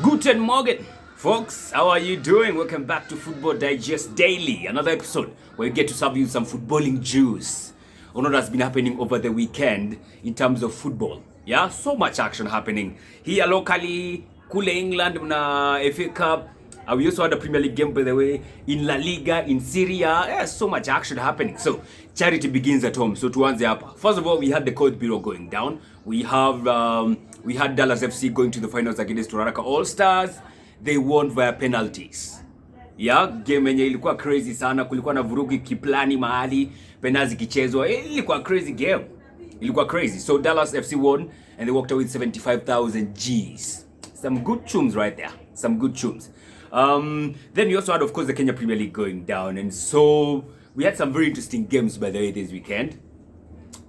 Guten Morgen, folks. How are you doing? Welcome back to Football Digest Daily, another episode where we get to serve you some footballing juice on what has been happening over the weekend in terms of football. Yeah, so much action happening here locally, kule England, na FA Cup. We also had a Premier League game, by the way, in La Liga, in Syria. Yeah, so much action happening. So, charity begins at home. So, tuanze hapa. First of all, we had the Koth Biro going down. We had Dallas FC going to the finals against Turaraka All-Stars. They won via penalties. Yeah, game yenye ilikuwa crazy sana. Kulikuwa na vurugi kiplani mahali, penalty kichezwa. Ilikuwa crazy game. Ilikuwa crazy. So, Dallas FC won and they walked away with 75,000 G's. Some good tunes right there. Some good tunes. Then we also had, of course, the Kenya Premier League going down, and so we had some very interesting games, by the way, this weekend.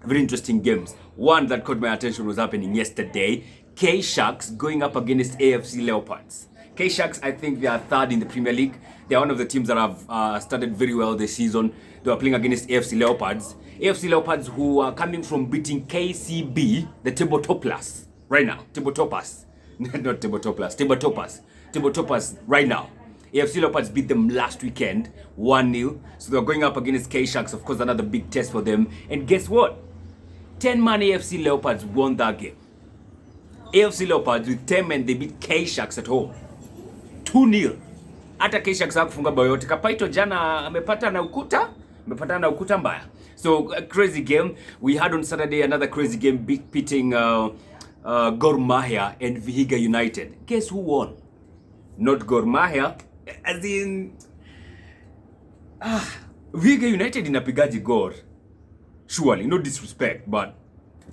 Very interesting games. One that caught my attention was happening yesterday. K-Sharks going up against AFC Leopards. K-Sharks, I think they are third in the Premier League. They are one of the teams that have started very well this season. They are playing against AFC Leopards. AFC Leopards, who are coming from beating KCB, the table toppers, right now. Table toppers. Not table toppers. Table toppers. Table toppers right now. AFC Leopards beat them last weekend 1-0. So they're going up against K-Sharks, of course, another big test for them. And guess what? 10-man AFC Leopards won that game. AFC Leopards with 10 men, they beat K-Sharks at home 2-0. Hata K-Sharks hakufunga bao yote. Kapaito jana amepata na ukuta mbaya. So a crazy game. We had on Saturday another crazy game beating Gor Mahia and Vihiga United. Guess who won? Not Gor Mahia, as in Vihiga United inapigaji Gor. Surely, no disrespect, but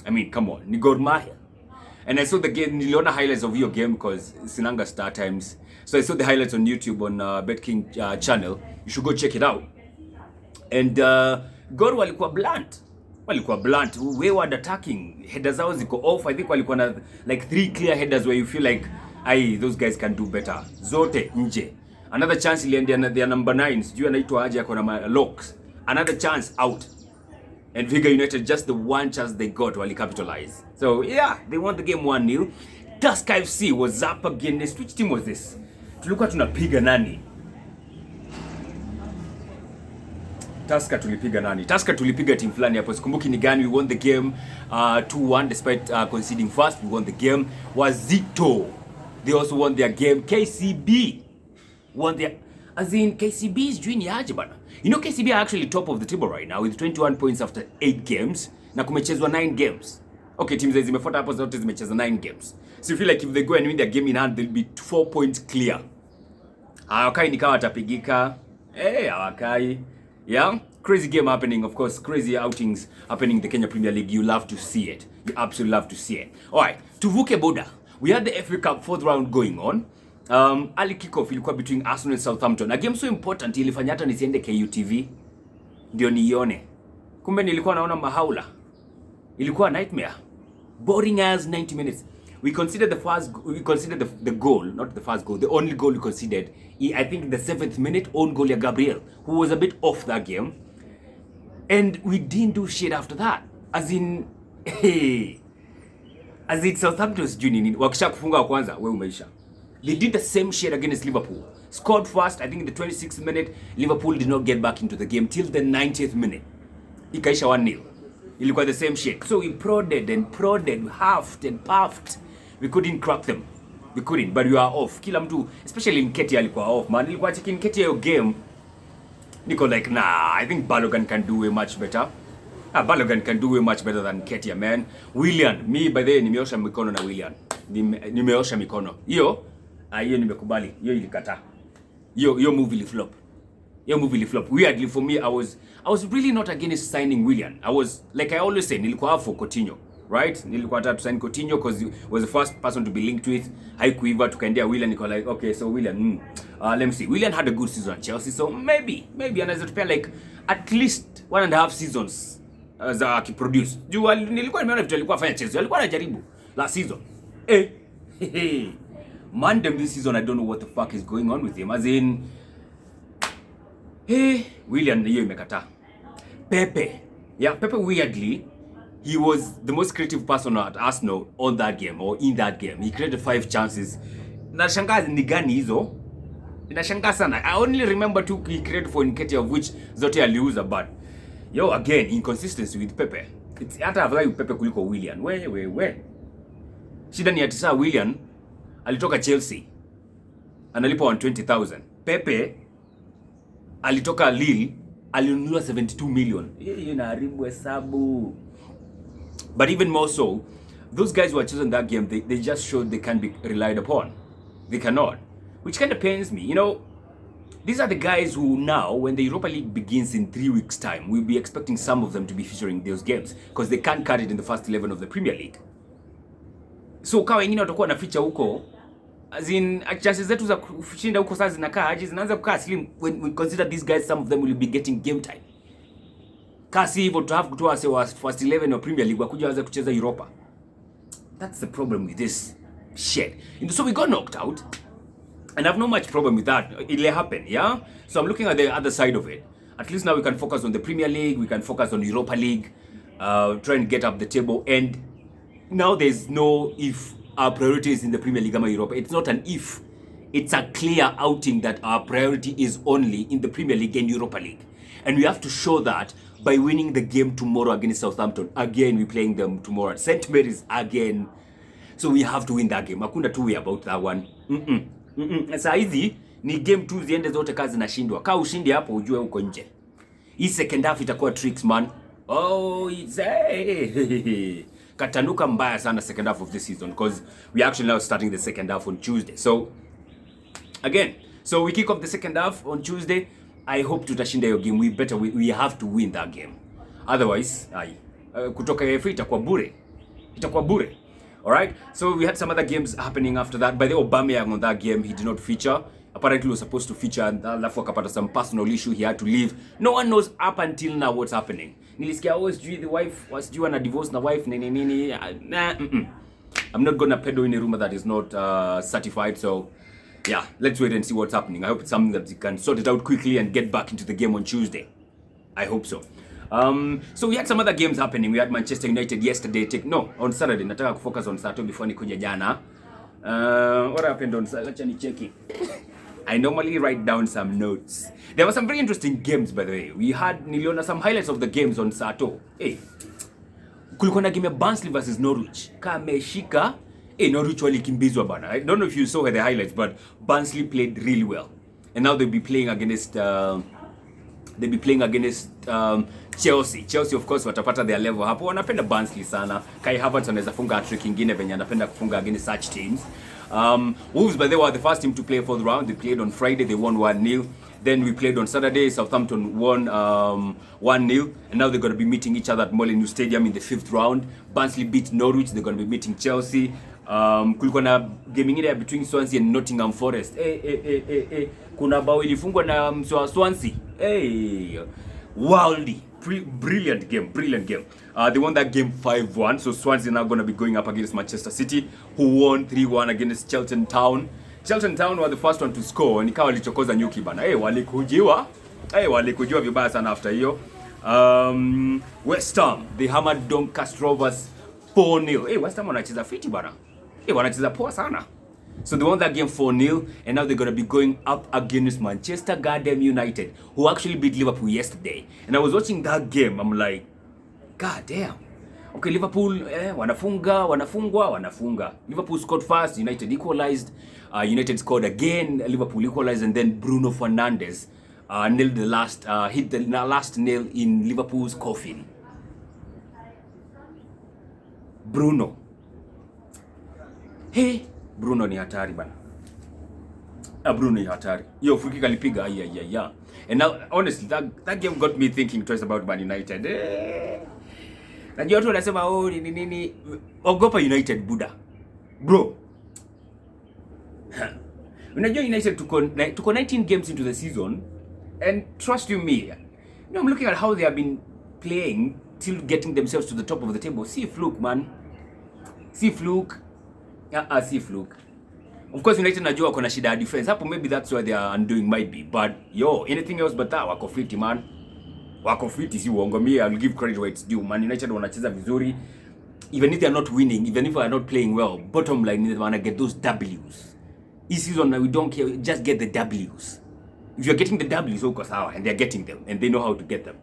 I mean, come on, ni Gor Mahia. And I saw the game, niliona highlights of your game because sinanga Star Times. So I saw the highlights on YouTube on BetKing channel. You should go check it out. And Gor walikuwa blunt, wayward attacking, headers zao ziko off. I think walikuwa na like 3 clear headers where you feel like, those guys can do better. Zote nje. Another chance iliendea their number 9, sijui anaitwa aje ako na locks. Another chance out. And Vihiga United, just the one chance they got, wali capitalize. So yeah, they won the game 1-0. Tusker FC was up against, which team was this? Tulikuwa tunapiga nani? Tusker tulipiga team fulani hapo. Sikumbuki ni gani. We won the game 2-1 despite conceding first. We won the game. Wazito, they also won their game. KCB won their, as in KCB is doing aje bana. You know KCB are actually top of the table right now with 21 points after 8 games. Na kumechezwa 9 games. Okay, teams zimefuata hapo zote zimecheza 9 games. So you feel like if they go and win their game in hand, they'll be 4 points clear. Hawakai nikawa watapigika. Hawakai. Yeah, crazy game happening, of course, crazy outings happening in the Kenya Premier League. You love to see it. You absolutely love to see it. All right, tuvuke boda. We had the FA Cup 4th round going on. Early kickoff ilikuwa between Arsenal and Southampton. A game so important ilifanya hata nisiende KUTV ndio nione. Kumbe nilikuwa naona mahaula. Ilikuwa nightmare. Boring as 90 minutes. We considered the goal, not the first goal, the only goal we considered. I think in the 7th minute, own goal ya Gabriel, who was a bit off that game. And we didn't do shit after that. As in Southampton's junior, wakisha kufunga wa kwanza, we umeisha. They did the same shit against Liverpool. Scored first, I think in the 26th minute, Liverpool did not get back into the game till the 90th minute. Ikaisha 1-0. Ilikuwa the same shit. So we prodded, huffed and puffed. We couldn't crack them. We couldn't, but we are off. Kila mtu, especially Nketiah alikuwa off, man. Nilikuwa checking Nketiah game. Niko like, nah, I think Balogun can do way much better. Balogun can do way much better than Nketiah, man. Willian, me by the way, nimeosha mikono na Willian. Nimeosha mikono. Hiyo nimekubali. Hiyo ilikata. Hiyo movie flop. Weirdly for me, I was really not against signing Willian. I was, like I always say, nilikuwa for Coutinho. Right? Nilikuwa to sign Coutinho because he was the first person to be linked with. Haikuiva tukaendea Willian, niko like, okay, so Willian, let me see. Willian had a good season at Chelsea, so maybe anaweza tupea like at least 1.5 seasons za akiproduce. Juu nilikuwa nimeona vitu alikuwa afanya Chelsea. Alikuwa anajaribu last season. Mandem this season, I don't know what the fuck is going on with him. As in, Willian hiyo imekataa. Pepe weirdly, he was the most creative person at Arsenal on that game or in that game. He created 5 chances. nashangaa ni gani hizo. Ninashangaa sana. I only remember two credit for Nketiah, of which zote aliuza, but yo, again, inconsistency with Pepe. It's hata afadhali Pepe kuliko Willian. We. Shida ni ati saa Willian alitoka Chelsea analipwa 120,000. Pepe alitoka Lille alinunua 72 million. Hiyo inaharibu hesabu. But even more so, those guys who are chosen that game, they just showed they can be relied upon. They cannot. Which kind of pains me. You know, these are the guys who now, when the Europa League begins in 3 weeks' time, we'll be expecting some of them to be featuring those games because they can't cut it in the first 11 of the Premier League. So kama wengine watakuwa na feature huko, as in chances zetu za kushinda huko sasa zinakaa aje, zinaanza kukaa slim when we consider these guys, some of them will be getting game time. Kasi hivyo to have kutoa say first 11 of Premier League wakuja waanze kucheza Europa. That's the problem with this shit. And so we got knocked out. And I have no much problem with that. It'll happen, yeah? So I'm looking at the other side of it. At least now we can focus on the Premier League, we can focus on Europa League, try and get up the table. And now there's no if our priority is in the Premier League or Europa. It's not an if. It's a clear outing that our priority is only in the Premier League and Europa League. And we have to show that by winning the game tomorrow against Southampton. Again, we're playing them tomorrow at St. Mary's again. So we have to win that game. Hakuna two way about that one. Sasa hizi ni game tu ziende zote kazi na shindwa. Kaa ushindi hapo ujue uko nje. Hii second half itakuwa tricks man. Oh, it's katanuka mbaya sana second half of this season because we actually now starting the second half on Tuesday. So again, so we kick off the second half on Tuesday. I hope tutashinda hiyo game. We have to win that game. Otherwise, kutoka AFC itakuwa bure. Itakuwa bure. All right, so we had some other games happening after that. By the way, Aubameyang on that game, he did not feature. Apparently, he was supposed to feature, and alafu akapata some personal issue. He had to leave. No one knows up until now what's happening. Nilisikia always the wife was due na divorce na wife nini. I'm not gonna peddle in a rumor that is not certified. So yeah, let's wait and see what's happening. I hope it's something that you can sort it out quickly and get back into the game on Tuesday. I hope so. So we had some other games happening. We had Manchester United yesterday. On Saturday. Nataka kufocus on Saturday before nikuja jana. What happened on Saturday? Acha nicheki. I normally write down some notes. There were some very interesting games, by the way. We had niliona some highlights of the games on Saturday. Hey, kulikuwa na game ya Barnsley versus Norwich. Kameshika. Norwich walikimbizwa bana. I don't know if you saw the highlights, but Barnsley played really well. And now they'll be playing against Chelsea. Chelsea of course watapata their level hapo. Wanapenda Barnsley sana. Kai Havertz anaweza funga hat-trick ingine venye anapenda kufunga against such teams. Wolves, by the way, were the first team to play for the round. They played on Friday. They won 1-0. Then we played on Saturday. Southampton won 1-0. And now they're going to be meeting each other at Molineux Stadium in the 5th round. Barnsley beat Norwich. They're going to be meeting Chelsea. Kulikuwa na game ingine between Swansea and Nottingham Forest. Kuna bao ilifungwa na mswa Swansea. Wildly. Brilliant game. They won that game 5-1. So Swansea now going to be going up against Manchester City, who won 3-1 against Charlton Town. Charlton Town were the first one to score. Nikawa walichokoza nyuki bana. Walikujiwa vibaya sana after hiyo. West Ham, they hammered Doncaster Rovers 4-0. West Ham wanacheza fiti bana. Wanacheza poa sana. So they won that game 4-0, and now they're going to be going up against Manchester goddamn United, who actually beat Liverpool yesterday. And I was watching that game, I'm like, god damn. Okay, Liverpool, wanafunga. Liverpool scored first, United equalized. United scored again, Liverpool equalized, and then Bruno Fernandes nailed hit the last nail in Liverpool's coffin. Bruno. Hey, Bruno ni hatari bana. Bruno ni hatari. Yo, free kick alipiga. Yeah. And now, honestly, that game got me thinking twice about Man United. Najua watu wanasema nini. Ogopa United buda. Bro. Unajua United tuko 19 games into the season, and trust you me, I'm looking at how they have been playing till getting themselves to the top of the table. See fluke, man. See fluke. See fluke. Of course United najua wako na shida ya defense. Hapo maybe that's why they are undoing might be. But anything else but that, wako fiti man. Wako fiti si uongo. I'll give credit where it's due. Man United wanacheza vizuri. Even if they are not winning, even if they are not playing well, bottom line they wanna get those W's. This season, we don't care. Just get the W's. If you're getting the W's, of course, and they're getting them, and they know how to get them.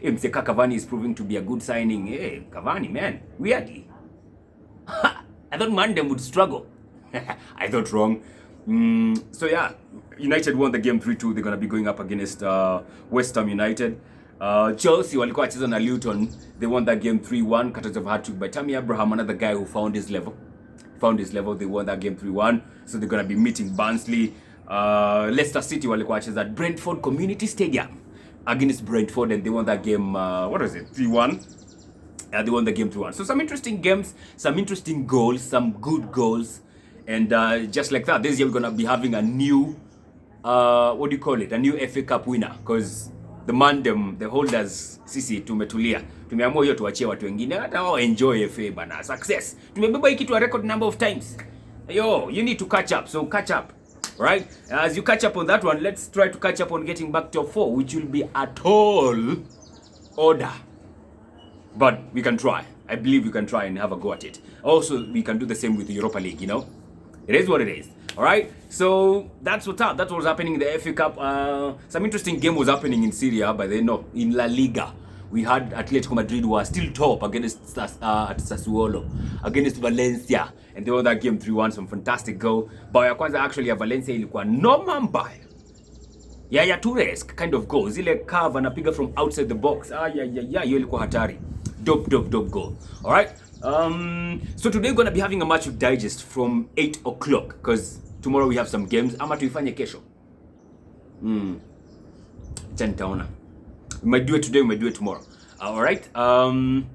Hey, Mseka Cavani is proving to be a good signing. Hey, Cavani, man, weirdly. I thought Mandem would struggle. I thought wrong. So yeah, United won the game 3-2. They're going to be going up against West Ham United. Chelsea walikuwa wacheza na Luton. They won that game 3-1. Cutters of hat-trick by Tammy Abraham, another guy who found his level. They won that game 3-1. So they're going to be meeting Barnsley. Leicester City walikuwa wacheza at Brentford Community Stadium against Brentford, and they won that game, 3-1? They won the game 3-1. So some interesting games, some interesting goals, some good goals. And just like that, this year we're going to be having a new, a new FA Cup winner. Because the Mandem, the holders, sisi tumetulia. Tumeamua hiyo tuachie watu wengine hata wao enjoy FA bana. Success. Tumebeba hiki to a record number of times. Yo, you need to catch up. So catch up. Right? As you catch up on that one, let's try to catch up on getting back top 4, which will be a tall order. But we can try. I believe we can try and have a go at it. Also, we can do the same with the Europa League, you know? It is what it is. All right? So, that's what's up. That's what was happening in the FA Cup. Some interesting game was happening in Syria, but then no, in La Liga. We had Atletico Madrid was still top against Sassuolo, against Valencia. And they won that game 3-1, some fantastic goal. Bao ya kwanza actually ya Valencia ilikuwa noma mbaya. Ya Torres kind of goal. Zile curve anapiga from outside the box. Hiyo ilikuwa hatari. Dope goal. All right? So today we're going to be having a match digest from 8 o'clock because tomorrow we have some games. Ama tuifanye kesho. Nitaona. We might do it today, we might do it tomorrow. All right? And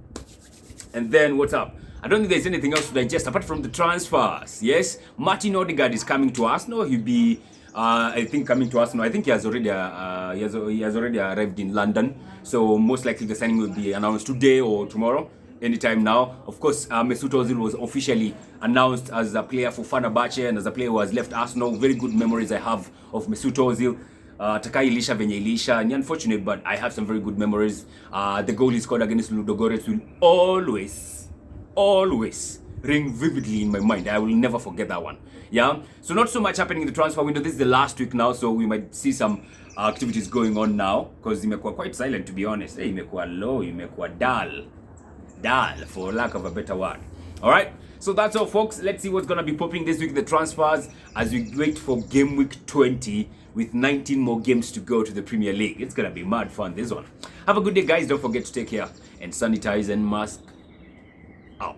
then what's up? I don't think there's anything else to digest apart from the transfers. Yes, Martin Ødegaard is coming to Arsenal. He'll be, I think, coming to Arsenal. I think he has already arrived in London. So most likely the signing will be announced today or tomorrow, anytime now. Of course, Mesut Ozil was officially announced as a player for Fenerbahce and as a player who has left Arsenal. Very good memories I have of Mesut Ozil. Takai ilisha venye ilisha. Ni unfortunate, but I have some very good memories. The goal he scored against Ludogorets will always ring vividly in my mind. I will never forget that one. Yeah. So not so much happening in the transfer window. This is the last week now, so we might see some activities going on now because imekuwa quite silent, to be honest. Hey, imekuwa low, imekuwa dull, for lack of a better word. All right. So that's all, folks. Let's see what's gonna be popping this week, the transfers, as we wait for game week 20 with 19 more games to go to the Premier League. It's gonna be mad fun, this one. Have a good day, guys. Don't forget to take care and sanitize and mask up.